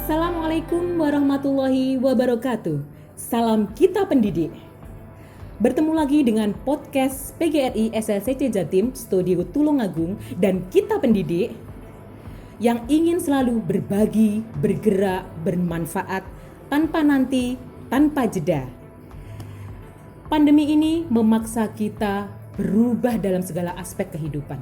Assalamualaikum warahmatullahi wabarakatuh. Salam kita pendidik. Bertemu lagi dengan podcast PGRI SLCC Jatim Studio Tulungagung dan kita pendidik yang ingin selalu berbagi, bergerak, bermanfaat tanpa nanti, tanpa jeda. Pandemi ini memaksa kita berubah dalam segala aspek kehidupan.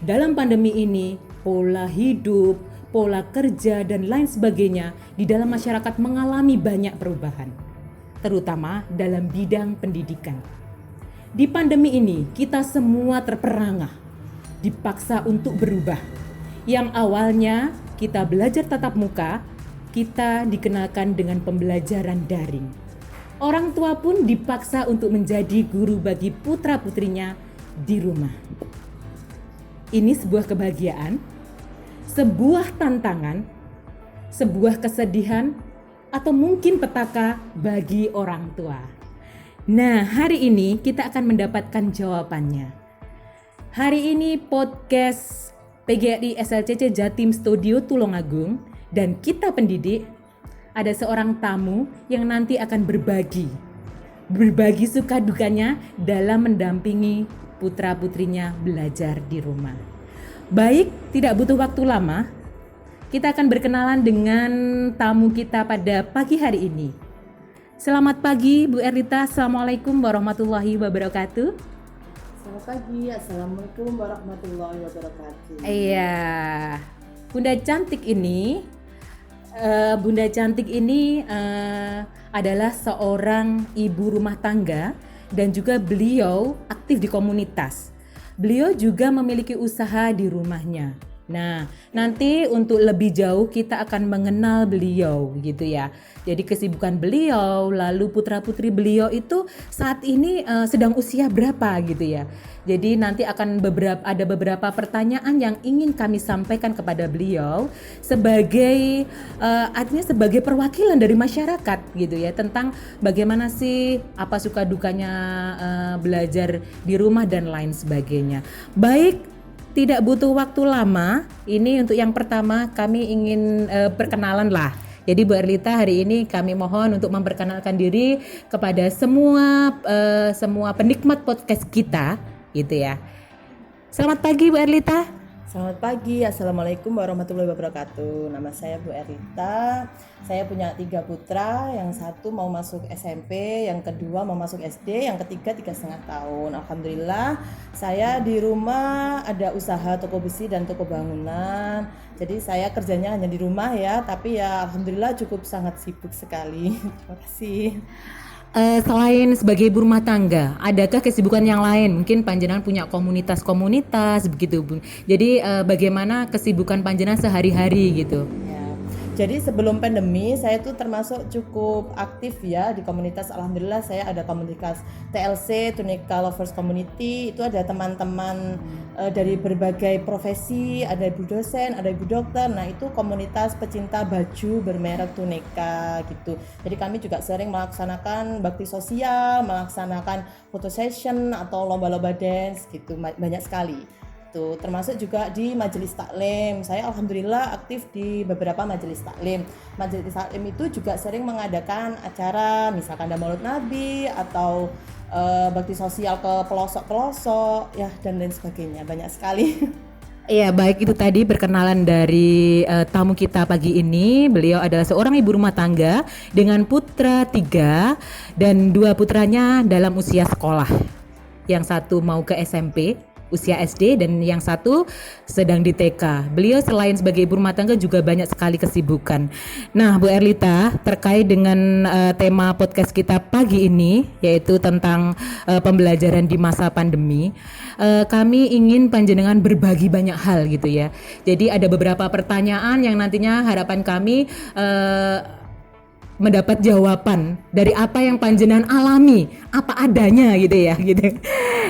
Dalam pandemi ini, pola hidup, pola kerja, dan lain sebagainya di dalam masyarakat mengalami banyak perubahan, terutama dalam bidang pendidikan. Di pandemi ini, kita semua terperangah, dipaksa untuk berubah. Yang awalnya kita belajar tatap muka, kita dikenalkan dengan pembelajaran daring. Orang tua pun dipaksa untuk menjadi guru bagi putra-putrinya di rumah. Ini sebuah kebahagiaan, sebuah tantangan, sebuah kesedihan, atau mungkin petaka bagi orang tua. Nah, hari ini kita akan mendapatkan jawabannya. Hari ini podcast PGRI SLCC Jatim Studio Tulungagung dan kita pendidik ada seorang tamu yang nanti akan berbagi suka dukanya dalam mendampingi putra-putrinya belajar di rumah. Baik, tidak butuh waktu lama, kita akan berkenalan dengan tamu kita pada pagi hari ini. Selamat pagi Bu Erlita, Assalamualaikum warahmatullahi wabarakatuh. Selamat pagi, Assalamualaikum warahmatullahi wabarakatuh. Iya, Bunda Cantik ini adalah seorang ibu rumah tangga dan juga beliau aktif di komunitas. Beliau juga memiliki usaha di rumahnya. Nah, nanti untuk lebih jauh kita akan mengenal beliau gitu ya. Jadi kesibukan beliau, lalu putra-putri beliau itu saat ini sedang usia berapa gitu ya. Jadi nanti akan ada beberapa pertanyaan yang ingin kami sampaikan kepada beliau sebagai artinya sebagai perwakilan dari masyarakat gitu ya, tentang bagaimana sih apa suka dukanya belajar di rumah dan lain sebagainya. Baik, tidak butuh waktu lama. Ini untuk yang pertama kami ingin perkenalan lah. Jadi Bu Erlita, hari ini kami mohon untuk memperkenalkan diri kepada semua penikmat podcast kita gitu ya. Selamat pagi Bu Erlita. Selamat pagi, Assalamualaikum warahmatullahi wabarakatuh. Nama saya Bu Erlita. Saya punya 3 putra, yang satu mau masuk SMP, yang kedua mau masuk SD, yang ketiga 3,5 tahun. Alhamdulillah, saya di rumah ada usaha toko besi dan toko bangunan. Jadi saya kerjanya hanya di rumah ya, tapi ya alhamdulillah cukup sangat sibuk sekali. Terima kasih. Selain sebagai ibu rumah tangga, adakah kesibukan yang lain? Mungkin panjenengan punya komunitas begitu, Bu. Jadi bagaimana kesibukan panjenengan sehari-hari gitu? Ya. Jadi sebelum pandemi saya tuh termasuk cukup aktif ya di komunitas. Alhamdulillah saya ada komunitas TLC, Tunika Lovers Community. Itu ada teman-teman dari berbagai profesi, ada ibu dosen, ada ibu dokter. Nah, itu komunitas pecinta baju bermerek Tunika gitu. Jadi kami juga sering melaksanakan bakti sosial, melaksanakan photo session atau lomba-lomba dance gitu, banyak sekali. Termasuk juga di majelis taklim. Saya alhamdulillah aktif di beberapa majelis taklim. Majelis taklim itu juga sering mengadakan acara, misalkan ada Maulid Nabi atau bakti sosial ke pelosok-pelosok ya, dan lain sebagainya, banyak sekali. Iya, baik, itu tadi perkenalan dari tamu kita pagi ini. Beliau adalah seorang ibu rumah tangga dengan putra 3 dan 2 putranya dalam usia sekolah. Yang satu mau ke SMP, usia SD, dan yang satu sedang di TK. Beliau selain sebagai ibu rumah tangga juga banyak sekali kesibukan. Nah, Bu Erlita, terkait dengan tema podcast kita pagi ini, yaitu tentang pembelajaran di masa pandemi, kami ingin panjenengan berbagi banyak hal gitu ya. Jadi ada beberapa pertanyaan yang nantinya harapan kami mendapat jawaban dari apa yang panjenengan alami, apa adanya gitu ya gitu.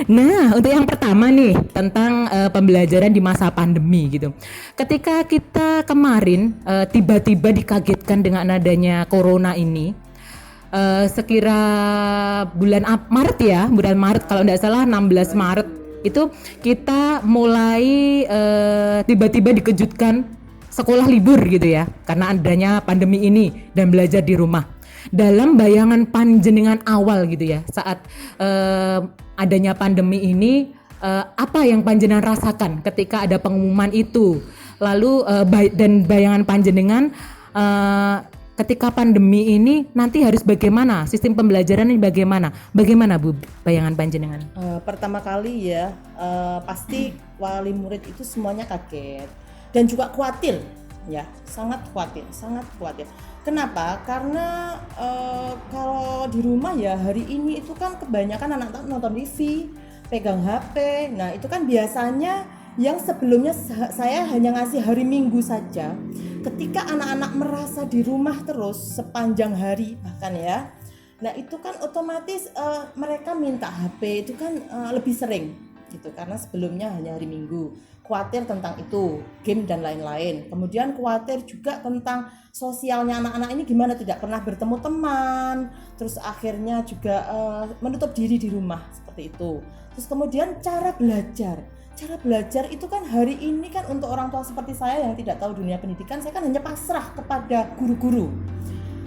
Nah, untuk yang pertama nih tentang pembelajaran di masa pandemi gitu. Ketika kita kemarin tiba-tiba dikagetkan dengan adanya corona ini, sekira bulan Maret kalau tidak salah 16 Maret itu kita mulai tiba-tiba dikejutkan sekolah libur gitu ya, karena adanya pandemi ini dan belajar di rumah. Dalam bayangan panjenengan awal gitu ya, saat adanya pandemi ini, apa yang panjenengan rasakan ketika ada pengumuman itu? Lalu dan bayangan panjenengan ketika pandemi ini nanti harus bagaimana? Sistem pembelajaran ini bagaimana? Bagaimana Bu bayangan panjenengan? Pertama kali ya, pasti wali murid itu semuanya kaget dan juga khawatir, ya, sangat khawatir. Kenapa? Karena kalau di rumah ya hari ini itu kan kebanyakan anak-anak nonton TV, pegang HP. Nah itu kan biasanya yang sebelumnya saya hanya ngasih hari Minggu saja. Ketika anak-anak merasa di rumah terus sepanjang hari bahkan ya, nah itu kan otomatis mereka minta HP itu kan lebih sering gitu, karena sebelumnya hanya hari Minggu. Khawatir tentang itu, game dan lain-lain. Kemudian khawatir juga tentang sosialnya anak-anak ini gimana, tidak pernah bertemu teman. Terus akhirnya juga menutup diri di rumah seperti itu. Terus kemudian cara belajar itu kan hari ini kan untuk orang tua seperti saya yang tidak tahu dunia pendidikan, saya kan hanya pasrah kepada guru-guru.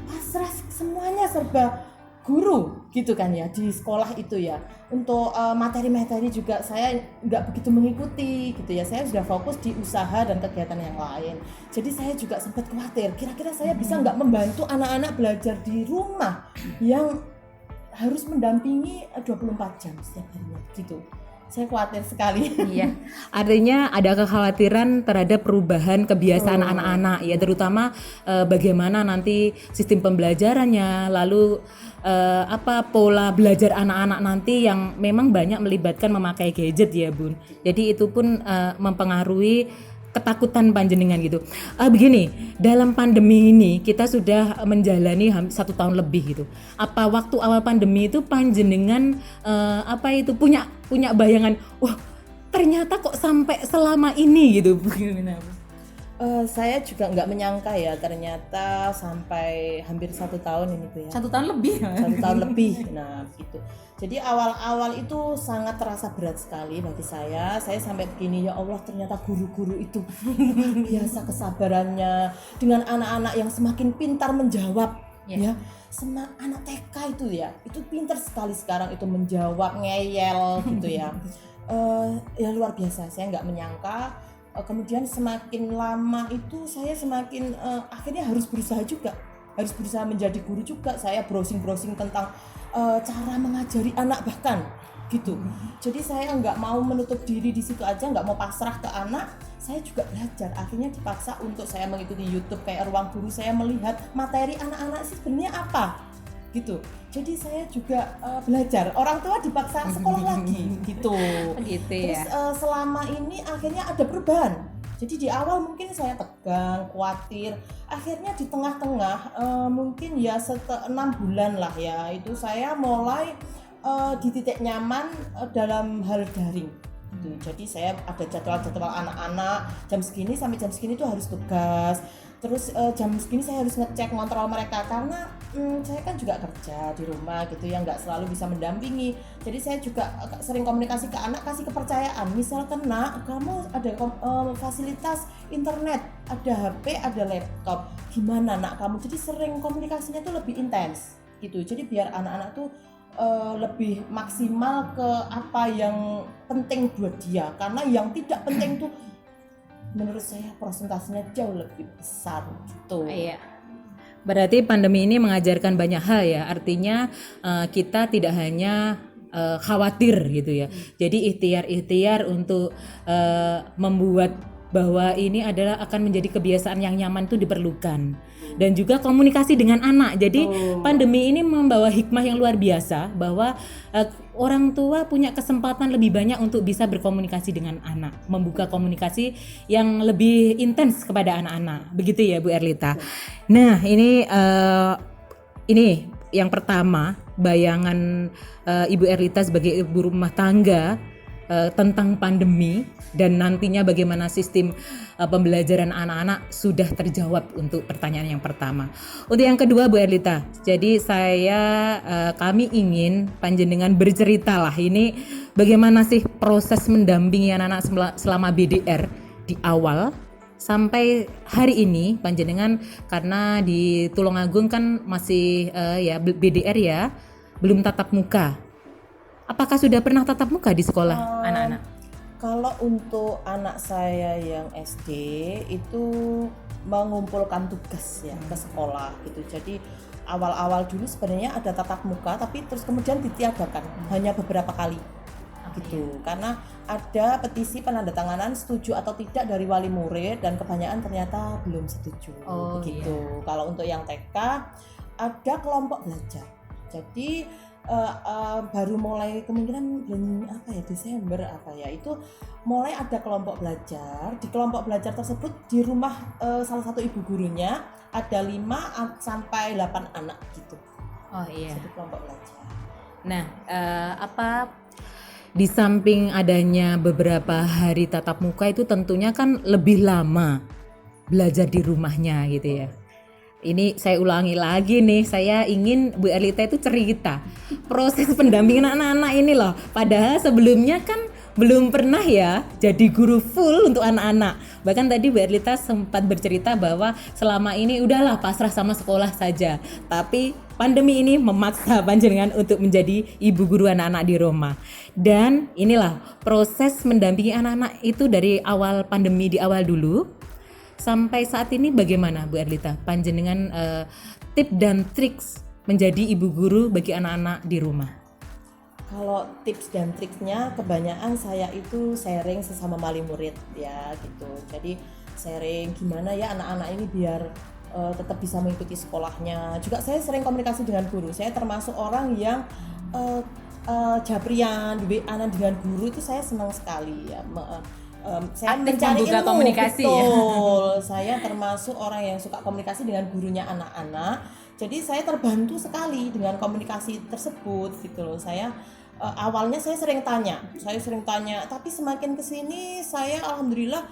Pasrah semuanya serba guru gitu kan ya di sekolah itu ya. Untuk materi-materi juga saya nggak begitu mengikuti gitu ya, saya sudah fokus di usaha dan kegiatan yang lain. Jadi saya juga sempat khawatir, kira-kira saya bisa nggak membantu anak-anak belajar di rumah yang harus mendampingi 24 jam setiap harinya gitu. Saya khawatir sekali. Iya, artinya ada kekhawatiran terhadap perubahan kebiasaan anak-anak ya, terutama bagaimana nanti sistem pembelajarannya, lalu pola belajar anak-anak nanti yang memang banyak melibatkan memakai gadget ya Bun. Jadi itu pun mempengaruhi ketakutan panjenengan gitu. Begini, dalam pandemi ini kita sudah menjalani 1 tahun lebih gitu. Apa waktu awal pandemi itu panjenengan punya bayangan, wah ternyata kok sampai selama ini gitu. Saya juga nggak menyangka ya, ternyata sampai hampir 1 tahun ini tuh ya. 1 tahun lebih. 1 tahun lebih. Nah gitu. Jadi awal-awal itu sangat terasa berat sekali bagi saya. Saya sampai begini, ya Allah ternyata guru-guru itu luar biasa kesabarannya dengan anak-anak yang semakin pintar menjawab ya. Anak TK itu ya, itu pintar sekali sekarang itu menjawab, ngeyel gitu ya. Ya luar biasa, saya nggak menyangka. Kemudian semakin lama itu saya semakin akhirnya harus berusaha menjadi guru juga. Saya browsing tentang cara mengajari anak bahkan gitu. Jadi saya nggak mau menutup diri di situ aja, nggak mau pasrah ke anak. Saya juga belajar. Akhirnya dipaksa untuk saya mengikuti YouTube kayak Ruang Guru. Saya melihat materi anak-anak sih sebenarnya apa gitu. Jadi saya juga belajar. Orang tua dipaksa sekolah lagi gitu. Gitu ya. Terus selama ini akhirnya ada perubahan. Jadi di awal mungkin saya tegang, khawatir. Akhirnya di tengah-tengah mungkin ya 6 bulan lah ya, itu saya mulai di titik nyaman dalam hal daring. Jadi saya ada jadwal anak-anak jam segini sampai jam segini tuh harus tugas. Terus jam segini saya harus ngecek, ngontrol mereka karena saya kan juga kerja di rumah gitu ya, nggak selalu bisa mendampingi. Jadi saya juga sering komunikasi ke anak, kasih kepercayaan. Misalkan nak, kamu ada fasilitas internet, ada HP, ada laptop, gimana nak kamu? Jadi sering komunikasinya tuh lebih intens gitu. Jadi biar anak-anak tuh lebih maksimal ke apa yang penting buat dia, karena yang tidak penting tuh menurut saya persentasenya jauh lebih besar gitu. Iya. Berarti pandemi ini mengajarkan banyak hal ya. Artinya kita tidak hanya khawatir gitu ya. Jadi ikhtiar untuk membuat bahwa ini adalah akan menjadi kebiasaan yang nyaman itu diperlukan. Dan juga komunikasi dengan anak. Jadi pandemi ini membawa hikmah yang luar biasa bahwa orang tua punya kesempatan lebih banyak untuk bisa berkomunikasi dengan anak, membuka komunikasi yang lebih intens kepada anak-anak. Begitu ya Bu Erlita. Nah, ini yang pertama, bayangan Ibu Erlita sebagai ibu rumah tangga tentang pandemi dan nantinya bagaimana sistem pembelajaran anak-anak sudah terjawab untuk pertanyaan yang pertama. Untuk yang kedua Bu Erlita, jadi kami ingin panjenengan bercerita lah ini bagaimana sih proses mendampingi anak-anak selama BDR di awal sampai hari ini panjenengan, karena di Tulungagung kan masih ya BDR ya, belum tatap muka. Apakah sudah pernah tatap muka di sekolah anak-anak? Kalau untuk anak saya yang SD itu mengumpulkan tugas ya ke sekolah gitu. Jadi awal-awal dulu sebenarnya ada tatap muka, tapi terus kemudian ditiadakan hanya beberapa kali gitu. Karena ada petisi penandatanganan setuju atau tidak dari wali murid dan kebanyakan ternyata belum setuju begitu. Kalau untuk yang TK ada kelompok belajar. Jadi baru mulai kemungkinan bulan Desember itu mulai ada kelompok belajar. Di kelompok belajar tersebut di rumah salah satu ibu gurunya ada 5 sampai 8 anak gitu. Satu kelompok belajar. Nah, di samping adanya beberapa hari tatap muka itu tentunya kan lebih lama belajar di rumahnya gitu ya. Ini saya ulangi lagi nih, saya ingin Bu Erlita itu cerita proses pendampingan anak-anak ini loh. Padahal sebelumnya kan belum pernah ya jadi guru full untuk anak-anak. Bahkan tadi Bu Erlita sempat bercerita bahwa selama ini udahlah pasrah sama sekolah saja. Tapi pandemi ini memaksa panjenengan untuk menjadi ibu guru anak-anak di rumah. Dan inilah proses mendampingi anak-anak itu dari awal pandemi, di awal dulu sampai saat ini bagaimana Bu Erlita? Panjenengan tip dan triks menjadi ibu guru bagi anak-anak di rumah. Kalau tips dan triknya kebanyakan saya itu sharing sesama wali murid ya gitu. Jadi sharing gimana ya anak-anak ini biar tetap bisa mengikuti sekolahnya. Juga saya sering komunikasi dengan guru. Saya termasuk orang yang jabrian, WA-an dengan guru itu saya senang sekali ya. Saya mencari ilmu, komunikasi betul. Saya termasuk orang yang suka komunikasi dengan gurunya anak-anak. Jadi saya terbantu sekali dengan komunikasi tersebut gitu loh. Saya awalnya saya sering tanya, tapi semakin kesini saya alhamdulillah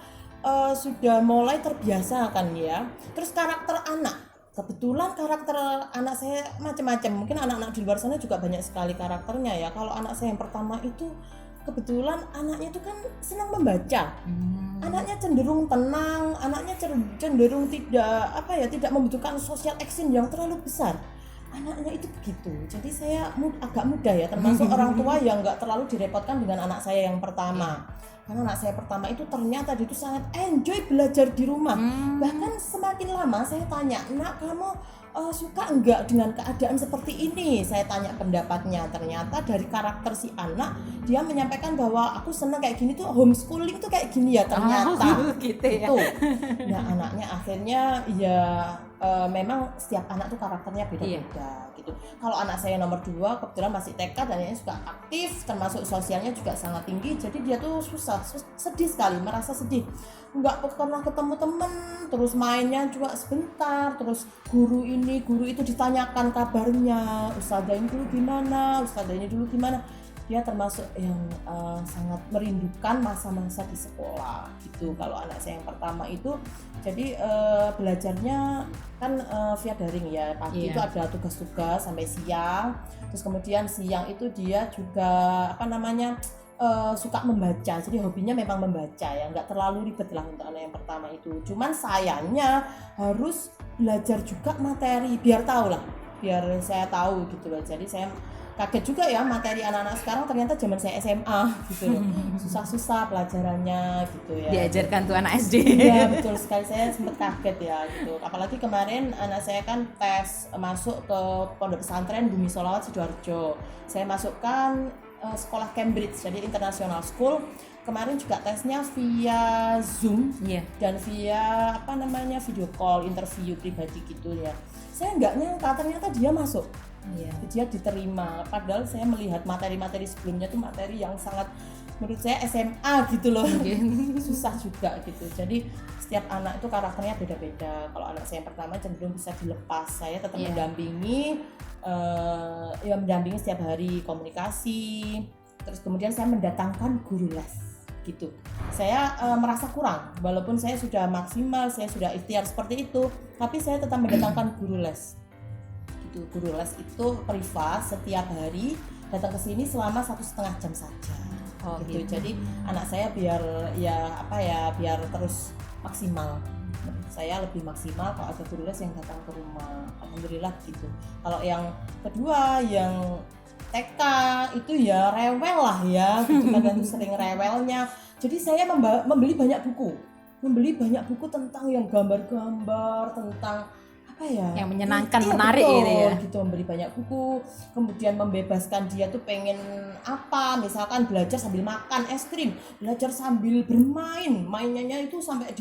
sudah mulai terbiasa kan ya. Terus karakter anak, kebetulan karakter anak saya macam-macam. Mungkin anak-anak di luar sana juga banyak sekali karakternya ya. Kalau anak saya yang pertama itu kebetulan anaknya itu kan senang membaca. Anaknya cenderung tenang, anaknya cenderung tidak membutuhkan social action yang terlalu besar. Anaknya itu begitu. Jadi saya agak mudah ya, termasuk orang tua yang nggak terlalu direpotkan dengan anak saya yang pertama. Karena anak saya pertama itu ternyata dia itu sangat enjoy belajar di rumah. Bahkan semakin lama saya tanya, "Nak, kamu suka enggak dengan keadaan seperti ini?" Saya tanya pendapatnya. Ternyata dari karakter si anak, dia menyampaikan bahwa aku senang kayak gini tuh, homeschooling tuh kayak gini ya ternyata. Gitu ya. Nah, anaknya akhirnya ya memang setiap anak tuh karakternya beda-beda gitu. Kalau anak saya nomor 2 kebetulan masih TK dan dia suka aktif, termasuk sosialnya juga sangat tinggi. Jadi dia tuh sedih sekali, merasa sedih. Nggak pernah ketemu temen, terus mainnya juga sebentar, terus guru ini guru itu ditanyakan kabarnya, ustazah ini dulu gimana, ustazah ini dulu gimana. Dia termasuk yang sangat merindukan masa-masa di sekolah gitu. Kalau anak saya yang pertama itu jadi belajarnya kan via daring ya, pagi itu ada tugas-tugas sampai siang, terus kemudian siang itu dia juga suka membaca, jadi hobinya memang membaca ya, nggak terlalu ribet lah untuk anak yang pertama itu. Cuman sayangnya harus belajar juga materi biar saya tahu gitu loh. Jadi saya kaget juga ya materi anak-anak sekarang ternyata zaman saya SMA gitu loh. Susah-susah pelajarannya gitu ya. Diajarkan tuh anak SD. Iya betul sekali, saya sempat kaget ya gitu. Apalagi kemarin anak saya kan tes masuk ke Pondok Pesantren Bumi Sholawat Sidoarjo. Saya masukkan sekolah Cambridge, jadi international school. Kemarin juga tesnya via Zoom dan via video call, interview pribadi gitu ya. Saya nggak nyangka ternyata dia masuk. Dia diterima, padahal saya melihat materi-materi sebelumnya tuh materi yang sangat menurut saya SMA gitu loh. Susah juga gitu. Jadi setiap anak itu karakternya beda-beda. Kalau anak saya yang pertama cenderung bisa dilepas, saya tetap mendampingi setiap hari komunikasi. Terus kemudian saya mendatangkan guru les gitu. Saya merasa kurang, walaupun saya sudah maksimal, saya sudah ikhtiar seperti itu, tapi saya tetap mendatangkan guru les. Guru les itu privat setiap hari datang ke sini selama 1,5 jam saja. Gitu. Jadi anak saya biar terus maksimal. Saya lebih maksimal kalau ada guru les yang datang ke rumah, alhamdulillah gitu. Kalau yang kedua yang TK itu ya rewel lah ya, gitu kadang sering rewelnya. Jadi saya membeli banyak buku tentang yang gambar-gambar, tentang apa ya? Yang menyenangkan, iya, menarik betul, gitu ya. Gitu membeli banyak buku, kemudian membebaskan dia tuh pengen apa, misalkan belajar sambil makan es krim, belajar sambil bermain, mainnya itu sampai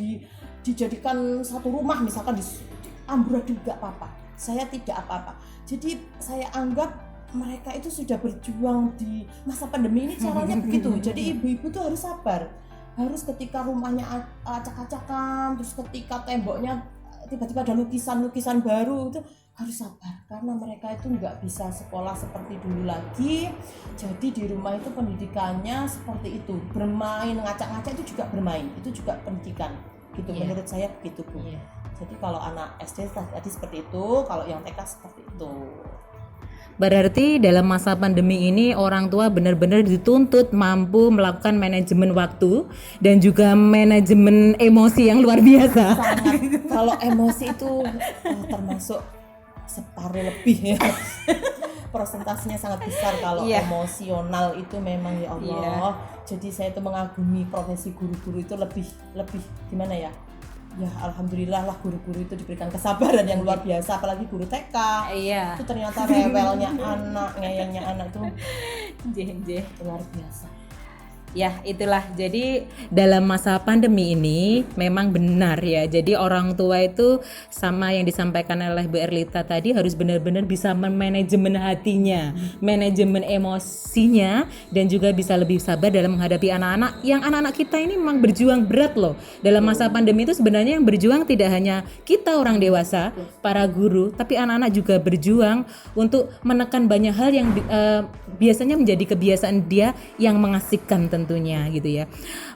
dijadikan satu rumah, misalkan di amburadul juga apa-apa. Saya tidak apa-apa. Jadi saya anggap mereka itu sudah berjuang di masa pandemi ini caranya begitu. Jadi ibu-ibu tuh harus sabar. Harus ketika rumahnya acak-acakan, terus ketika temboknya tiba-tiba ada lukisan-lukisan baru, itu harus sabar karena mereka itu nggak bisa sekolah seperti dulu lagi. Jadi di rumah itu pendidikannya seperti itu, bermain, ngacak-ngacak itu juga bermain, itu juga pendidikan gitu. Menurut saya begitu Bu. Jadi kalau anak SD tadi seperti itu, kalau yang TK seperti itu. Berarti dalam masa pandemi ini orang tua benar-benar dituntut mampu melakukan manajemen waktu dan juga manajemen emosi yang luar biasa. Sangat. Kalau emosi itu termasuk separuh lebih ya. Persentasenya sangat besar kalau emosional itu memang ya Allah. Jadi saya itu mengagumi profesi guru-guru itu lebih gimana ya? Ya alhamdulillah lah guru-guru itu diberikan kesabaran yang luar biasa, apalagi guru TK. Itu ternyata rewelnya anak, ngeyelnya anak itu luar biasa. Ya itulah, jadi dalam masa pandemi ini memang benar ya, jadi orang tua itu sama yang disampaikan oleh Bu Erlita tadi harus benar-benar bisa manajemen hatinya, manajemen emosinya, dan juga bisa lebih sabar dalam menghadapi anak-anak yang anak-anak kita ini memang berjuang berat loh. Dalam masa pandemi itu sebenarnya yang berjuang tidak hanya kita orang dewasa, para guru, tapi anak-anak juga berjuang untuk menekan banyak hal yang biasanya menjadi kebiasaan dia yang mengasihkan tentunya gitu ya.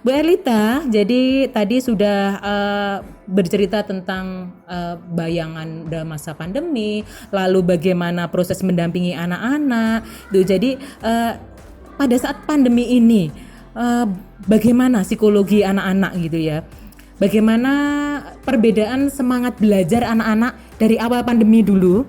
Bu Erlita, jadi tadi sudah bercerita tentang bayangan dalam masa pandemi, lalu bagaimana proses mendampingi anak-anak. Jadi pada saat pandemi ini bagaimana psikologi anak-anak gitu ya? Bagaimana perbedaan semangat belajar anak-anak dari awal pandemi dulu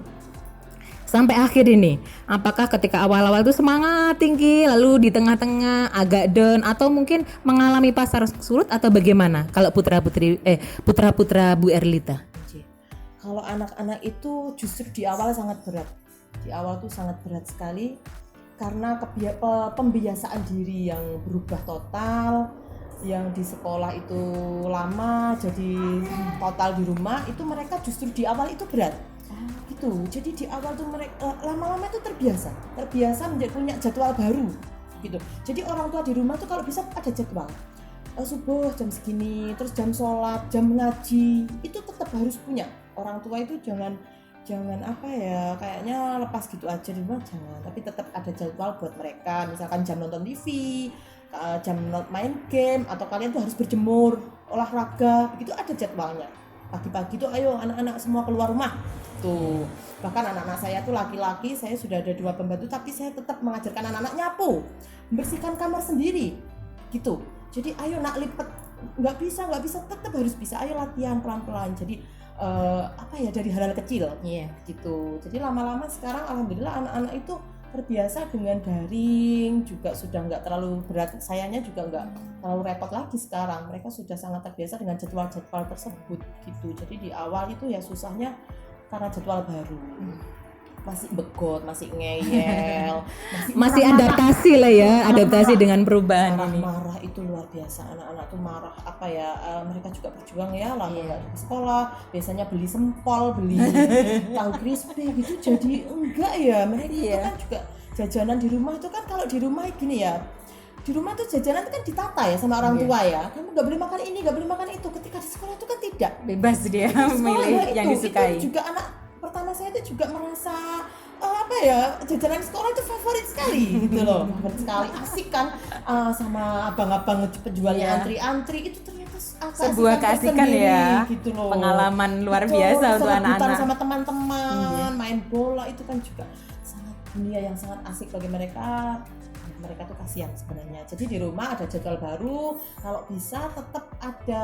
sampai akhir ini? Apakah ketika awal-awal itu semangat tinggi, lalu di tengah-tengah agak down, atau mungkin mengalami pasar surut, atau bagaimana? Kalau putra-putra Bu Erlita. Kalau anak-anak itu justru di awal sangat berat. Di awal tuh sangat berat sekali karena pembiasaan diri yang berubah total, yang di sekolah itu lama jadi total di rumah, itu mereka justru di awal itu berat. Gitu. Jadi di awal tuh mereka lama-lama itu terbiasa menjadi punya jadwal baru gitu. Jadi orang tua di rumah tuh kalau bisa ada jadwal subuh jam segini, terus jam sholat, jam ngaji, itu tetap harus punya. Orang tua itu jangan apa ya, kayaknya lepas gitu aja di rumah, jangan, tapi tetap ada jadwal buat mereka. Misalkan jam nonton TV, jam main game, atau kalian tuh harus berjemur, olahraga, begitu ada jadwalnya. Pagi-pagi tuh ayo anak-anak semua keluar rumah tuh. Bahkan anak-anak saya tuh laki-laki, saya sudah ada 2 pembantu, tapi saya tetap mengajarkan anak-anak nyapu, membersihkan kamar sendiri gitu. Jadi ayo nak lipet, nggak bisa tetap harus bisa, ayo latihan pelan-pelan. Jadi apa ya, dari hal-hal kecil gitu. Jadi lama-lama sekarang alhamdulillah anak-anak itu terbiasa dengan daring, juga sudah nggak terlalu berat, sayanya juga nggak terlalu repot lagi sekarang. Mereka sudah sangat terbiasa dengan jadwal-jadwal tersebut gitu. Jadi di awal itu ya susahnya karena jadwal baru, masih begot, masih ngeyel, masih adaptasi lah ya, adaptasi dengan perubahan ini. Marah itu luar biasa, anak-anak tuh marah apa ya, mereka juga berjuang ya, lama nggak ke sekolah, biasanya beli sempol, beli tahu crispy gitu, jadi enggak ya, mereka itu kan juga jajanan di rumah itu kan, kalau di rumah gini ya, di rumah tuh jajanan itu kan ditata ya sama orang tua ya, kamu nggak boleh makan ini, nggak boleh makan itu. Ketika di sekolah itu kan tidak, bebas dia memilih yang disukai. Itu juga anak pertama saya itu juga merasa apa ya, jajanan sekolah itu favorit sekali gitu loh, favorit sekali, asik kan, sama abang-abang penjualnya antri-antri, itu ternyata sebuah keasikan ya gitu loh. Pengalaman luar biasa untuk anak-anak. Sama teman-teman main bola itu kan juga sangat dunia yang sangat asik bagi mereka. mereka tuh kasihan sebenarnya. Jadi di rumah ada jadwal baru, kalau bisa tetap ada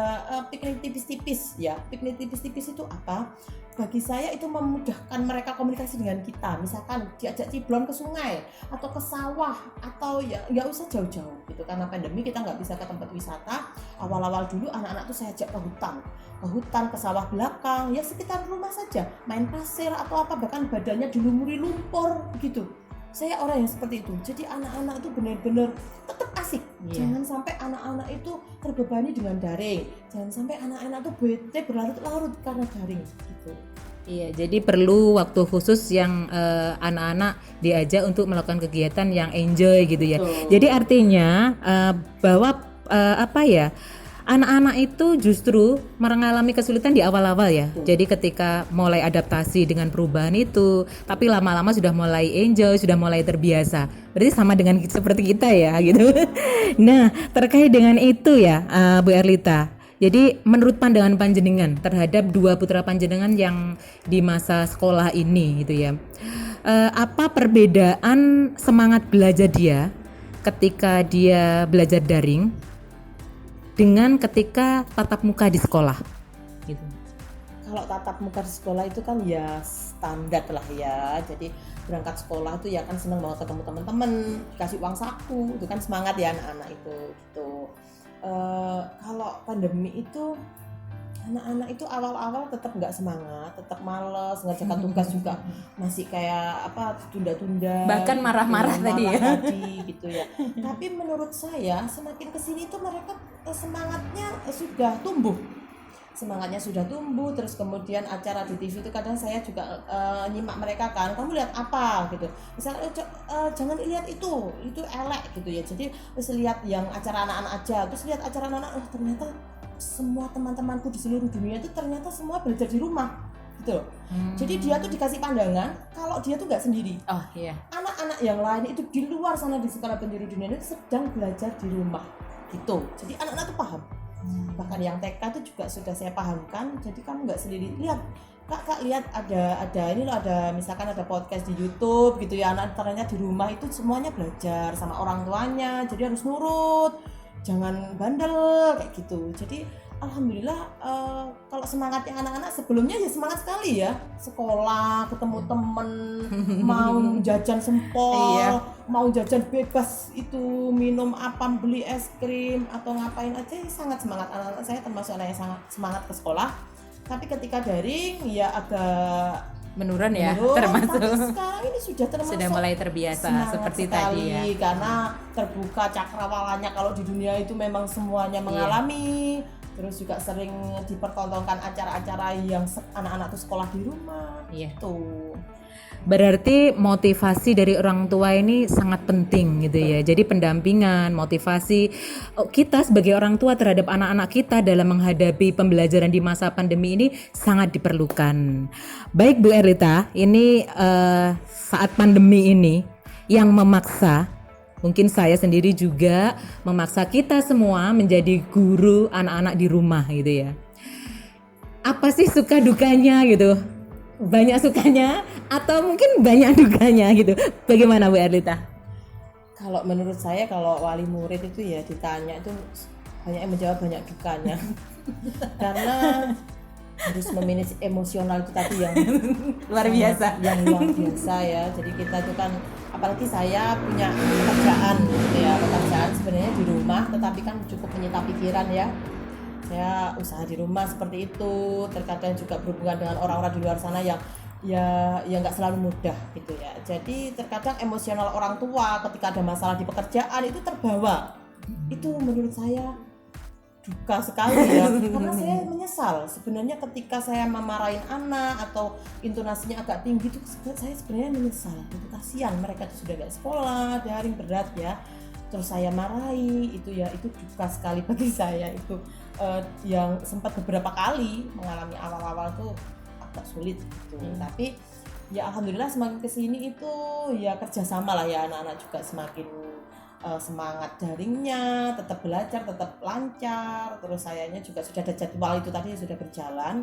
piknik tipis-tipis ya. Piknik tipis-tipis itu apa? Bagi saya itu memudahkan mereka komunikasi dengan kita. Misalkan diajak ciblon ke sungai atau ke sawah atau ya nggak usah jauh-jauh gitu. Karena pandemi kita nggak bisa ke tempat wisata. Awal-awal dulu anak-anak tuh saya ajak ke hutan, ke sawah belakang, ya sekitar rumah saja, main pasir atau apa, bahkan badannya dilumuri lumpur gitu. Saya orang yang seperti itu. Jadi anak-anak itu benar-benar tetap asik. Jangan sampai anak-anak itu terbebani dengan daring. Jangan sampai anak-anak itu bete berlarut-larut karena daring gitu. Iya, jadi perlu waktu khusus yang anak-anak diajak untuk melakukan kegiatan yang enjoy gitu ya. Betul. Jadi artinya bahwa anak-anak itu justru mengalami kesulitan di awal-awal ya. Jadi ketika mulai adaptasi dengan perubahan itu, tapi lama-lama sudah mulai enjoy, sudah mulai terbiasa. Berarti sama dengan seperti kita ya gitu. Nah, terkait dengan itu ya, Bu Erlita. Jadi menurut pandangan panjenengan terhadap dua putra panjenengan yang di masa sekolah ini gitu ya, apa perbedaan semangat belajar dia ketika dia belajar daring dengan ketika tatap muka di sekolah gitu? Kalau tatap muka di sekolah itu kan ya standar lah ya. Jadi berangkat sekolah itu ya kan seneng banget ketemu teman-teman, dikasih uang saku, itu kan semangat ya anak-anak itu gitu. Kalau pandemi itu anak-anak itu awal-awal tetap nggak semangat, tetap malas, ngerjakan tugas juga masih kayak apa tunda-tunda, Bahkan marah-marah gitu, tadi ya. gitu ya. Tapi menurut saya semakin kesini tuh mereka semangatnya sudah tumbuh. Terus kemudian acara di TV itu kadang saya juga nyimak mereka kan, kamu lihat apa gitu, misalnya jangan lihat itu elek gitu ya. Jadi terus lihat yang acara anak-anak aja, terus lihat acara anak-anak, ternyata semua teman-temanku di seluruh dunia itu ternyata semua belajar di rumah gitu loh. Jadi dia tuh dikasih pandangan kalau dia tuh nggak sendiri. Oh iya. Anak-anak yang lain itu di luar sana di sekolah penjuru dunia itu sedang belajar di rumah gitu. Jadi anak-anak tuh paham. Bahkan yang TK itu juga sudah saya pahamkan. Jadi kamu nggak sendiri. Lihat kak lihat ada ini loh, ada misalkan ada podcast di YouTube gitu ya. Anak ternyata di rumah itu semuanya belajar sama orang tuanya. Jadi harus nurut, jangan bandel kayak gitu. Jadi alhamdulillah kalau semangatnya anak-anak sebelumnya ya semangat sekali ya, sekolah ketemu temen, mau jajan sempol, mau jajan bebas itu, minum apa, beli es krim atau ngapain aja ya sangat semangat. Anak-anak saya termasuk anak yang sangat semangat ke sekolah. Tapi ketika daring ya agak menurun ya, termasuk. Tapi sekarang ini sudah mulai terbiasa seperti tadi ya. Karena terbuka cakrawalanya, kalau di dunia itu memang semuanya mengalami. Terus juga sering dipertontonkan acara-acara yang anak-anak tuh sekolah di rumah. Iya. Tuh. Berarti motivasi dari orang tua ini sangat penting gitu ya. Jadi pendampingan, motivasi kita sebagai orang tua terhadap anak-anak kita dalam menghadapi pembelajaran di masa pandemi ini sangat diperlukan. Baik Bu Erlita, ini saat pandemi ini yang memaksa, mungkin saya sendiri juga memaksa kita semua menjadi guru anak-anak di rumah gitu ya. Apa sih suka dukanya gitu? Banyak sukanya atau mungkin banyak dukanya gitu. Bagaimana Bu Erlita? Kalau menurut saya kalau wali murid itu ya ditanya itu banyak yang menjawab banyak dukanya. Karena harus memanage emosional itu tadi yang luar biasa. Yang luar biasa ya. Jadi kita itu kan, apalagi saya punya pekerjaan sebenarnya di rumah, tetapi kan cukup menyita pikiran ya. Saya usaha di rumah seperti itu, terkadang juga berhubungan dengan orang-orang di luar sana yang nggak selalu mudah gitu ya. Jadi terkadang emosional orang tua ketika ada masalah di pekerjaan itu terbawa. Itu menurut saya duka sekali ya. Karena saya menyesal sebenarnya ketika saya memarahin anak atau intonasinya agak tinggi itu, saya sebenarnya menyesal. Itu kasihan, mereka tuh sudah nggak sekolah, daring berat ya. Terus saya marahi itu ya, itu duka sekali bagi saya itu. Yang sempat beberapa kali mengalami awal-awal tuh agak sulit gitu. Tapi ya alhamdulillah semakin kesini itu ya kerjasama lah ya, anak-anak juga semakin semangat daringnya, tetap belajar, tetap lancar. Terus sayanya juga sudah ada jadwal itu tadi sudah berjalan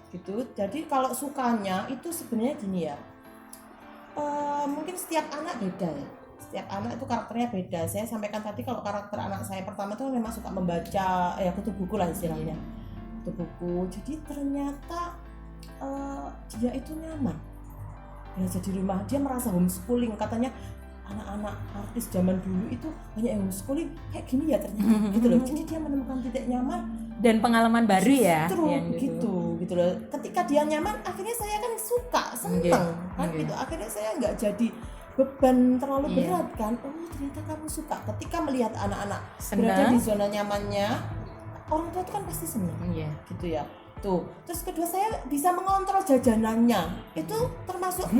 gitu. Jadi kalau sukanya itu sebenarnya gini ya, mungkin setiap anak beda ya. setiap anak itu karakternya beda. Saya sampaikan tadi kalau karakter anak saya pertama tuh memang suka membaca, kutu buku lah istilahnya, kutu buku. Jadi ternyata dia itu nyaman belajar di rumah. Dia merasa homeschooling, katanya anak-anak artis zaman dulu itu banyak yang homeschooling kayak gini ya ternyata gitu loh. Jadi dia menemukan titik nyaman dan pengalaman baru ya yang gitu loh. Ketika dia nyaman akhirnya saya kan suka, seneng kan gitu. Akhirnya saya nggak jadi beban terlalu berat kan. Oh ternyata kamu suka. Ketika melihat anak-anak berada di zona nyamannya, orang tua itu kan pasti senang gitu ya. Tuh, terus kedua saya bisa mengontrol jajanannya. Itu termasuk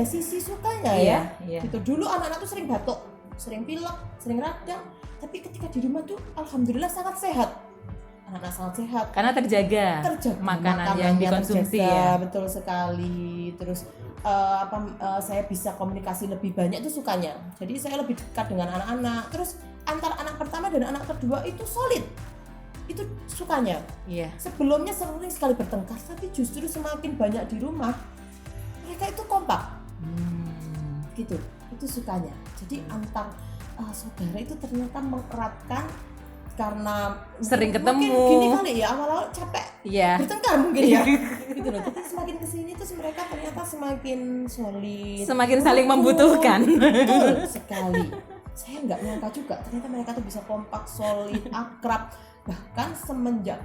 sisi sukanya gitu. Dulu anak-anak tuh sering batuk, sering pilek, sering radang, tapi ketika di rumah tuh alhamdulillah sangat sehat. Anak-anak sangat sehat karena terjaga makanan yang dikonsumsi terjaga, betul sekali. Terus saya bisa komunikasi lebih banyak, itu sukanya. Jadi saya lebih dekat dengan anak-anak. Terus antara anak pertama dan anak kedua itu solid. Itu sukanya. Sebelumnya sering sekali bertengkar, tapi justru semakin banyak di rumah mereka itu kompak. Gitu. Itu sukanya. Jadi antar saudara itu ternyata mengeratkan karena sering ketemu. Mungkin gini kali ya, awal-awal capek bertengkar mungkin ya. Gitu loh. Jadi semakin kesini terus mereka ternyata semakin solid, semakin saling membutuhkan. Betul sekali. Saya nggak nyangka juga ternyata mereka tuh bisa kompak, solid, akrab. Bahkan semenjak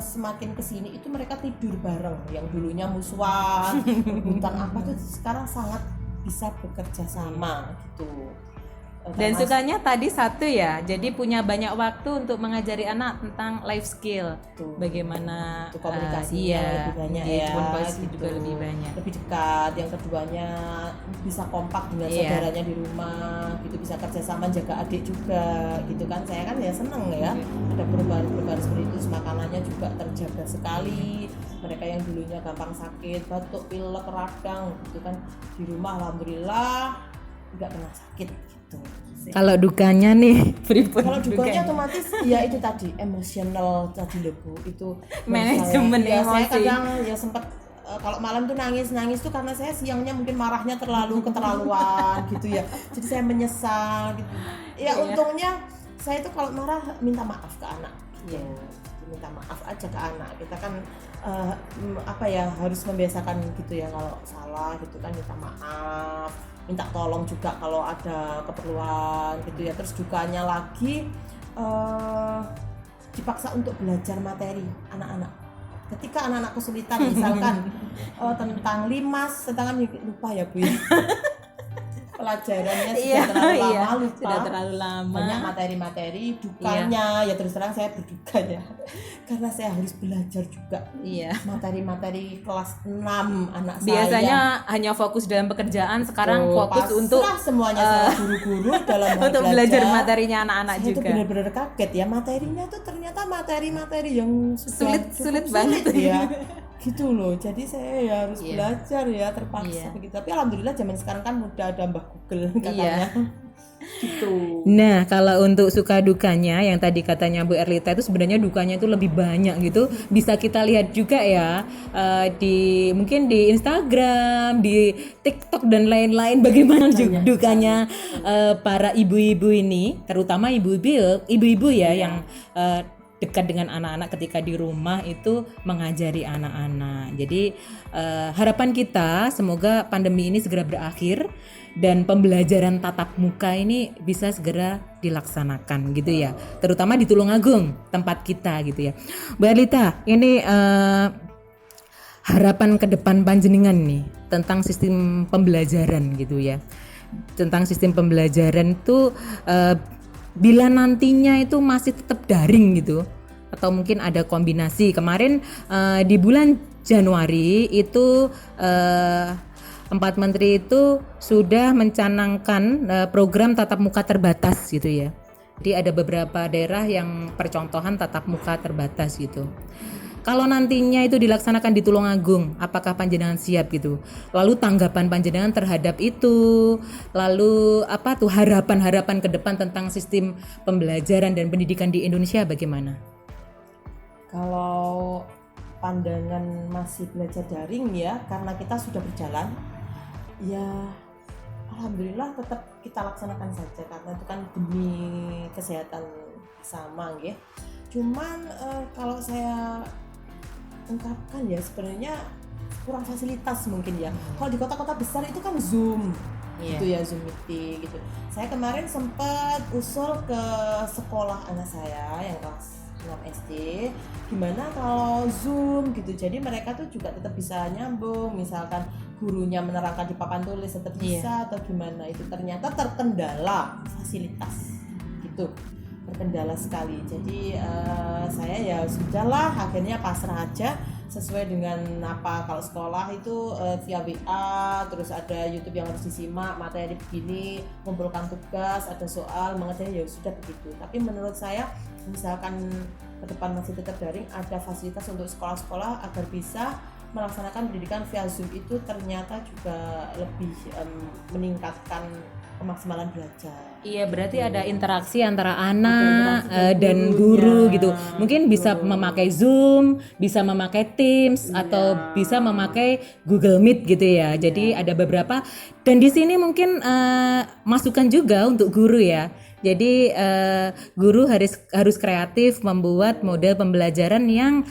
semakin kesini itu mereka tidur bareng. Yang dulunya musuhan, rebutan apa tuh sekarang sangat bisa bekerja sama gitu. Dan sukanya tadi satu ya, jadi punya banyak waktu untuk mengajari anak tentang life skill. Bagaimana komunikasinya lebih banyak gitu. Juga lebih banyak. Lebih dekat. Yang keduanya bisa kompak dengan saudaranya di rumah, gitu, bisa kerjasama jaga adik juga, gitu kan. Saya kan ya seneng ya. Ada perubahan seperti itu, makanannya juga terjaga sekali. Mereka yang dulunya gampang sakit, batuk, pilek, radang, gitu kan, di rumah alhamdulillah nggak pernah sakit gitu. Kalau dukanya nih, kalau dukanya otomatis ya itu tadi emosional tadi loh Bu, itu manajemen emosi. Saya kadang ya sempat kalau malam tuh nangis tuh karena saya siangnya mungkin marahnya keterlaluan gitu ya. Jadi saya menyesal gitu. Untungnya saya tuh kalau marah minta maaf ke anak gitu. Minta maaf aja ke anak. Kita kan harus membiasakan gitu ya, kalau salah gitu kan minta maaf, minta tolong juga kalau ada keperluan gitu ya. Terus dukanya lagi dipaksa untuk belajar materi anak-anak. Ketika anak-anak kesulitan misalkan tentang limas, lupa ya Bu ya. Pelajarannya sudah terlalu lama, banyak materi-materi. Dukanya ya terus terang saya berduka ya, karena saya harus belajar juga materi-materi kelas 6 anak biasanya hanya fokus dalam pekerjaan, sekarang fokus untuk semuanya sama guru-guru dalam untuk belajar materinya anak-anak juga. Itu benar-benar kaget ya, materinya tuh ternyata materi-materi yang sulit banget ya. Gitu loh, jadi saya ya harus belajar ya, terpaksa begitu. Tapi alhamdulillah zaman sekarang kan mudah, ada Mbah Google katanya. Gitu. Nah, kalau untuk suka dukanya yang tadi katanya Bu Erlita itu sebenarnya dukanya itu lebih banyak gitu. Bisa kita lihat juga ya mungkin di Instagram, di TikTok dan lain-lain, bagaimana dukanya para ibu-ibu ini, terutama ibu-ibu ya yang dekat dengan anak-anak ketika di rumah itu mengajari anak-anak. Jadi harapan kita semoga pandemi ini segera berakhir dan pembelajaran tatap muka ini bisa segera dilaksanakan gitu ya, terutama di Tulungagung tempat kita gitu ya. Bu Erlita, ini harapan ke depan panjenengan nih tentang sistem pembelajaran gitu ya, tentang sistem pembelajaran itu bila nantinya itu masih tetap daring gitu, atau mungkin ada kombinasi. Kemarin di bulan Januari itu 4 menteri itu sudah mencanangkan program tatap muka terbatas gitu ya. Jadi ada beberapa daerah yang percontohan tatap muka terbatas gitu. Kalau nantinya itu dilaksanakan di Tulungagung, apakah panjenengan siap gitu? Lalu tanggapan panjenengan terhadap itu, lalu apa tuh harapan-harapan ke depan tentang sistem pembelajaran dan pendidikan di Indonesia bagaimana? Kalau pandangan masih belajar daring ya, karena kita sudah berjalan, ya alhamdulillah tetap kita laksanakan saja karena itu kan demi kesehatan sama nggih. Cuman kalau saya ungkapkan ya sebenarnya kurang fasilitas mungkin ya. Kalau di kota-kota besar itu kan Zoom. Gitu ya, Zoom meeting gitu. Saya kemarin sempat usul ke sekolah anak saya yang kelas 6 SD, gimana kalau Zoom gitu. Jadi mereka tuh juga tetap bisa nyambung, misalkan gurunya menerangkan di papan tulis tetap bisa atau gimana. Itu ternyata terkendala fasilitas gitu, terkendala sekali. Jadi saya ya sudahlah, akhirnya pasrah aja sesuai dengan apa, kalau sekolah itu via WA, terus ada YouTube yang harus disimak, materi begini, mengumpulkan tugas, ada soal, mengerjakan, ya sudah begitu. Tapi menurut saya misalkan ke depan masih tetap daring, ada fasilitas untuk sekolah-sekolah agar bisa melaksanakan pendidikan via Zoom itu ternyata juga lebih meningkatkan kemaksimalan belajar. Iya, berarti ada interaksi antara anak dan guru gitu. Mungkin bisa memakai Zoom, bisa memakai Teams, atau bisa memakai Google Meet gitu ya. Jadi ada beberapa, dan di sini mungkin masukan juga untuk guru ya. Jadi guru harus kreatif membuat model pembelajaran yang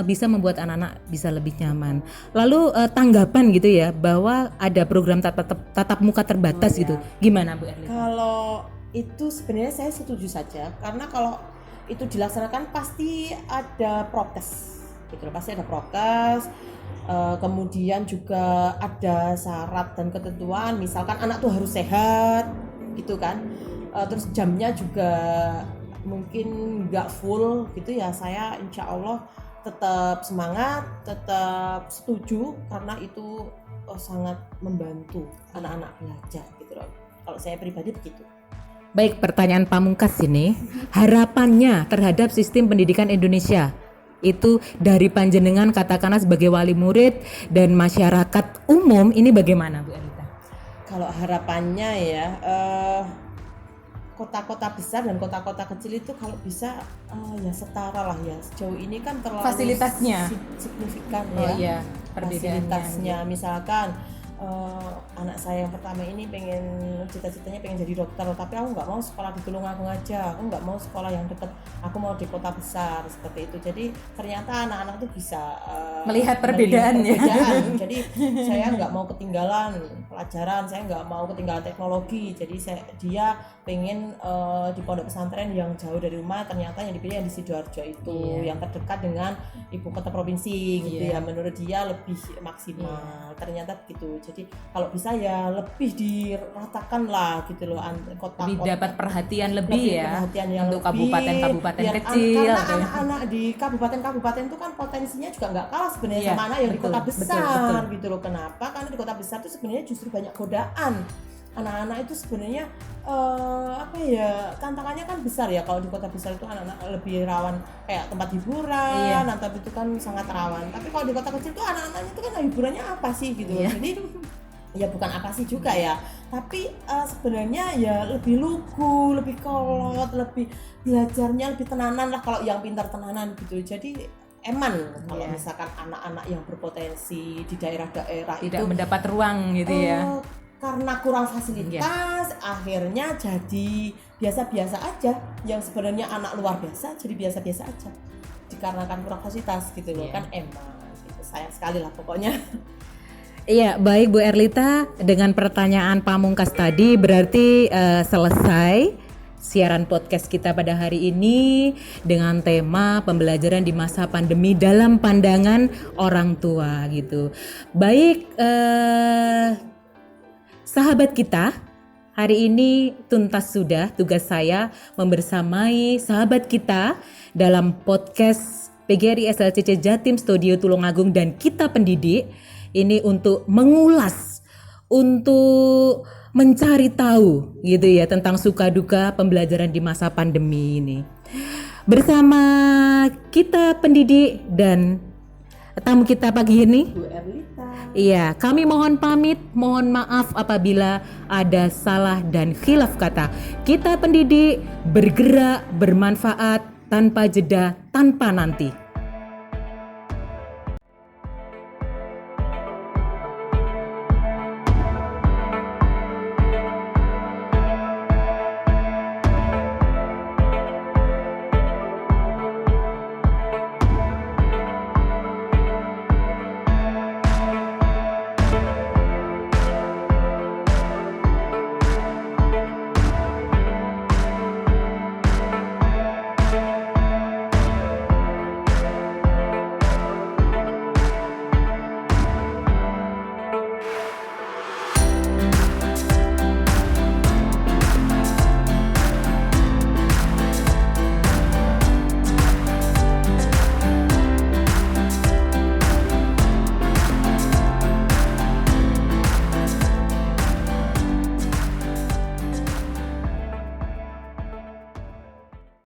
bisa membuat anak-anak bisa lebih nyaman. Lalu tanggapan gitu ya bahwa ada program tatap muka terbatas gitu. Gimana Bu Erlita? Kalau itu sebenarnya saya setuju saja, karena kalau itu dilaksanakan pasti ada prokes gitu, pasti ada prokes. Kemudian juga ada syarat dan ketentuan, misalkan anak tuh harus sehat gitu kan. Terus jamnya juga mungkin nggak full gitu ya. Saya insya Allah tetap semangat, tetap setuju karena itu sangat membantu anak-anak belajar gitu loh. Kalau saya pribadi begitu. Baik, pertanyaan pamungkas ini, harapannya terhadap sistem pendidikan Indonesia itu dari panjenengan katakanlah sebagai wali murid dan masyarakat umum ini bagaimana Bu Erlita? Kalau harapannya ya, kota-kota besar dan kota-kota kecil itu kalau bisa ya setara lah ya. Sejauh ini kan terlalu Fasilitasnya signifikan ya. ya. Perbedaannya. Fasilitasnya misalkan anak saya yang pertama ini pengen, cita-citanya pengen jadi dokter, tapi aku nggak mau sekolah di Tulungagung aja, aku nggak mau sekolah yang dekat, aku mau di kota besar seperti itu. Jadi ternyata anak-anak itu bisa melihat perbedaannya. Jadi saya nggak mau ketinggalan pelajaran, saya nggak mau ketinggalan teknologi. Jadi dia pengen di pondok pesantren yang jauh dari rumah, ternyata yang dipilih yang di Sidoarjo itu, yang terdekat dengan ibu kota provinsi gitu ya, menurut dia lebih maksimal. Ternyata begitu. Jadi kalau bisa ya lebih diratakan lah gitu loh, kota-kota lebih dapat perhatian lebih ya perhatian yang untuk lebih, kabupaten-kabupaten kecil. Karena anak-anak di kabupaten-kabupaten itu kan potensinya juga nggak kalah sebenarnya sama anak yang di kota besar gitu loh. Kenapa? Karena di kota besar itu sebenarnya justru banyak godaan. Anak-anak itu sebenarnya tantangannya kan besar ya. Kalau di kota besar itu anak-anak lebih rawan kayak tempat hiburan, tapi itu kan sangat rawan. Tapi kalau di kota kecil itu anak-anaknya itu kan hiburannya apa sih gitu. Jadi ya bukan apa sih juga ya, tapi sebenarnya ya lebih lugu, lebih kolot, lebih belajarnya lebih tenanan lah kalau yang pintar tenanan gitu. Jadi eman kalau misalkan anak-anak yang berpotensi di daerah-daerah tidak itu mendapat ruang gitu ya. Karena kurang fasilitas, akhirnya jadi biasa-biasa aja. Yang sebenarnya anak luar biasa jadi biasa-biasa aja, dikarenakan kurang fasilitas gitu loh. Kan emang gitu. Sayang sekali lah pokoknya. Iya, baik Bu Erlita, dengan pertanyaan pamungkas tadi berarti selesai siaran podcast kita pada hari ini dengan tema pembelajaran di masa pandemi dalam pandangan orang tua gitu. Baik, sahabat kita, hari ini tuntas sudah tugas saya membersamai sahabat kita dalam podcast PGRI SLCC Jatim Studio Tulungagung dan Kita Pendidik. Ini untuk mengulas, untuk mencari tahu gitu ya tentang suka duka pembelajaran di masa pandemi ini. Bersama Kita Pendidik dan tamu kita pagi ini, Bu Erlita. Iya, kami mohon pamit, mohon maaf apabila ada salah dan khilaf kata. Kita Pendidik bergerak bermanfaat tanpa jeda, tanpa nanti.